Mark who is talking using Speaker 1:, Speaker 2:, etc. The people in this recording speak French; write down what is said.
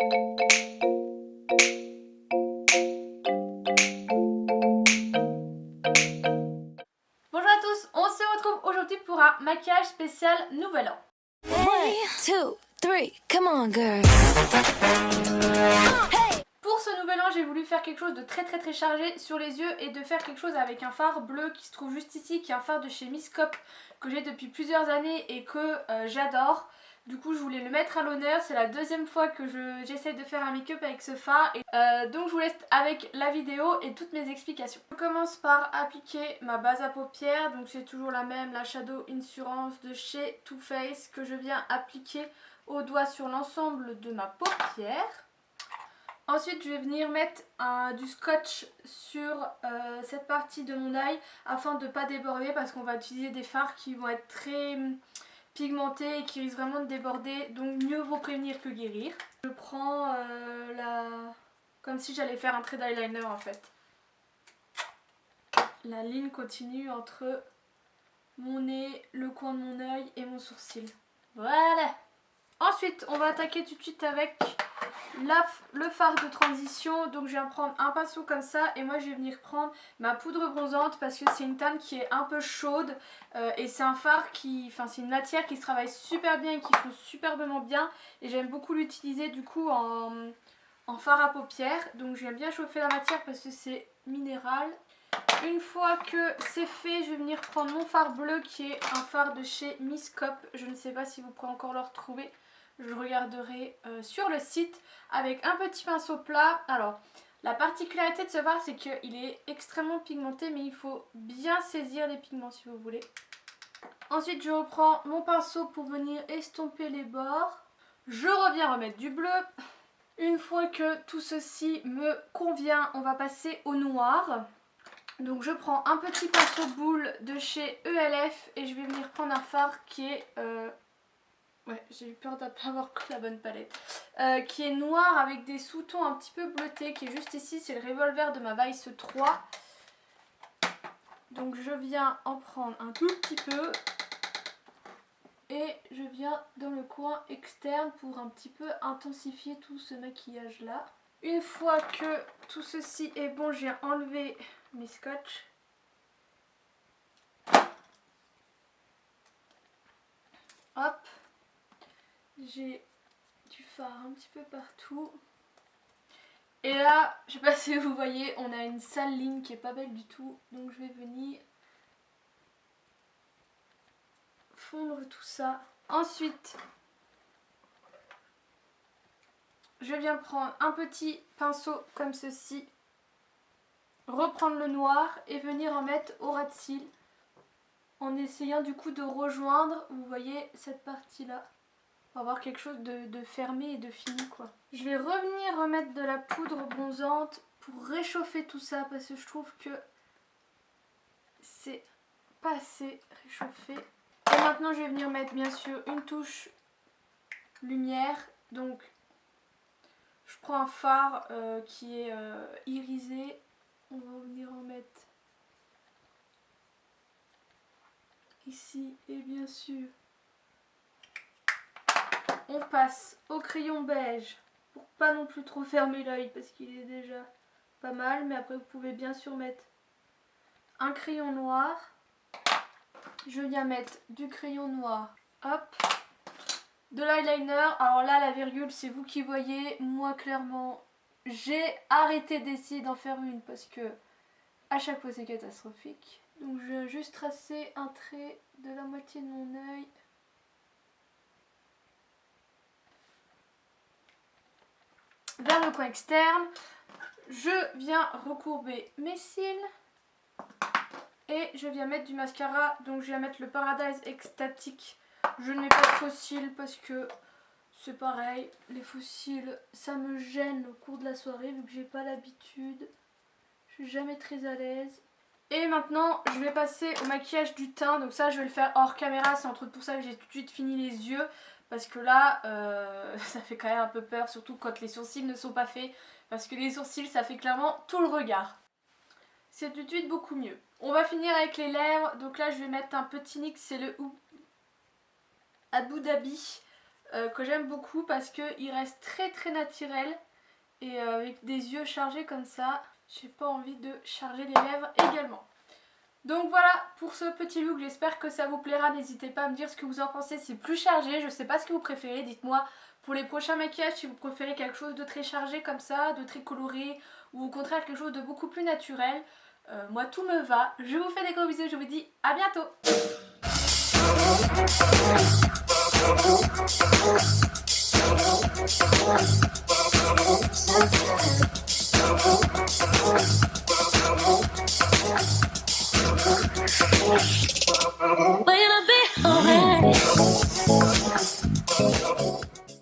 Speaker 1: Bonjour à tous, on se retrouve aujourd'hui pour un maquillage spécial Nouvel An.
Speaker 2: 1, 2, 3, come on girls.
Speaker 1: Pour ce Nouvel An, j'ai voulu faire quelque chose de très chargé sur les yeux et de faire quelque chose avec un fard bleu qui se trouve juste ici, qui est un fard de chez Miss Cop que j'ai depuis plusieurs années et que j'adore. Du coup je voulais le mettre à l'honneur, c'est la deuxième fois que j'essaie de faire un make-up avec ce fard donc je vous laisse avec la vidéo et toutes mes explications. Je commence par appliquer ma base à paupières, donc c'est toujours la même, la Shadow Insurance de chez Too Faced que je viens appliquer au doigt sur l'ensemble de ma paupière. Ensuite je vais venir mettre du scotch sur cette partie de mon œil afin de ne pas déborder parce qu'on va utiliser des fards qui vont être très pigmentés et qui risquent vraiment de déborder, donc mieux vaut prévenir que guérir. Je prends comme si j'allais faire un trait d'eyeliner en fait. La ligne continue entre mon nez, le coin de mon œil et mon sourcil. Voilà. Ensuite on va attaquer tout de suite avec le fard de transition. Donc je viens prendre un pinceau comme ça et moi je vais venir prendre ma poudre bronzante parce que c'est une teinte qui est un peu chaude et c'est un fard c'est une matière qui se travaille super bien et qui fond superbement bien et j'aime beaucoup l'utiliser du coup en fard à paupières. Donc je viens bien chauffer la matière parce que c'est minéral. Une fois que c'est fait, je vais venir prendre mon fard bleu qui est un fard de chez Miss Cop. Je ne sais pas si vous pourrez encore le retrouver. Je regarderai sur le site avec un petit pinceau plat. Alors, la particularité de ce fard, c'est qu'il est extrêmement pigmenté, mais il faut bien saisir les pigments si vous voulez. Ensuite, je reprends mon pinceau pour venir estomper les bords. Je reviens remettre du bleu. Une fois que tout ceci me convient, on va passer au noir. Donc je prends un petit pinceau boule de chez ELF et je vais venir prendre un fard qui est... Ouais, j'ai eu peur de ne pas avoir que la bonne palette. Qui est noir avec des sous-tons un petit peu bleutés, qui est juste ici, c'est le revolver de ma Vice 3. Donc je viens en prendre un tout petit peu. Et je viens dans le coin externe pour un petit peu intensifier tout ce maquillage là. Une fois que tout ceci est bon, je viens enlever mes scotch. Hop. J'ai du fard un petit peu partout. Et là, je sais pas si vous voyez, on a une sale ligne qui est pas belle du tout. Donc je vais venir fondre tout ça. Ensuite, je viens prendre un petit pinceau comme ceci, reprendre le noir et venir en mettre au ras de cils en essayant du coup de rejoindre, vous voyez, cette partie là. Pour avoir quelque chose de fermé et de fini quoi. Je vais revenir remettre de la poudre bronzante pour réchauffer tout ça parce que je trouve que c'est pas assez réchauffé. Et maintenant je vais venir mettre bien sûr une touche lumière. Donc je prends un fard qui est irisé. On va venir en mettre ici et bien sûr on passe au crayon beige pour pas non plus trop fermer l'œil parce qu'il est déjà pas mal, mais après vous pouvez bien sûr mettre un crayon noir. Je viens mettre du crayon noir, hop, de l'eyeliner. Alors là la virgule c'est vous qui voyez, moi clairement j'ai arrêté d'essayer d'en faire une parce que à chaque fois c'est catastrophique. Donc je viens juste tracer un trait de la moitié de mon œil. Vers le coin externe, je viens recourber mes cils et je viens mettre du mascara. Donc je viens mettre le Paradise Extatic. Je ne mets pas de faux cils parce que c'est pareil, les faux cils ça me gêne au cours de la soirée vu que j'ai pas l'habitude. Je suis jamais très à l'aise. Et maintenant je vais passer au maquillage du teint. Donc ça je vais le faire hors caméra, c'est entre autres pour ça que j'ai tout de suite fini les yeux. Parce que là, ça fait quand même un peu peur, surtout quand les sourcils ne sont pas faits. Parce que les sourcils, ça fait clairement tout le regard. C'est tout de suite beaucoup mieux. On va finir avec les lèvres. Donc là, je vais mettre un petit NYX, c'est le Abu Dhabi. que j'aime beaucoup parce qu'il reste très naturel. Et avec des yeux chargés comme ça, j'ai pas envie de charger les lèvres également. Donc voilà pour ce petit look, j'espère que ça vous plaira. N'hésitez pas à me dire ce que vous en pensez, c'est plus chargé, je sais pas ce que vous préférez. Dites-moi pour les prochains maquillages si vous préférez quelque chose de très chargé comme ça, de très coloré, ou au contraire quelque chose de beaucoup plus naturel. Moi tout me va, je vous fais des gros bisous, je vous dis à bientôt.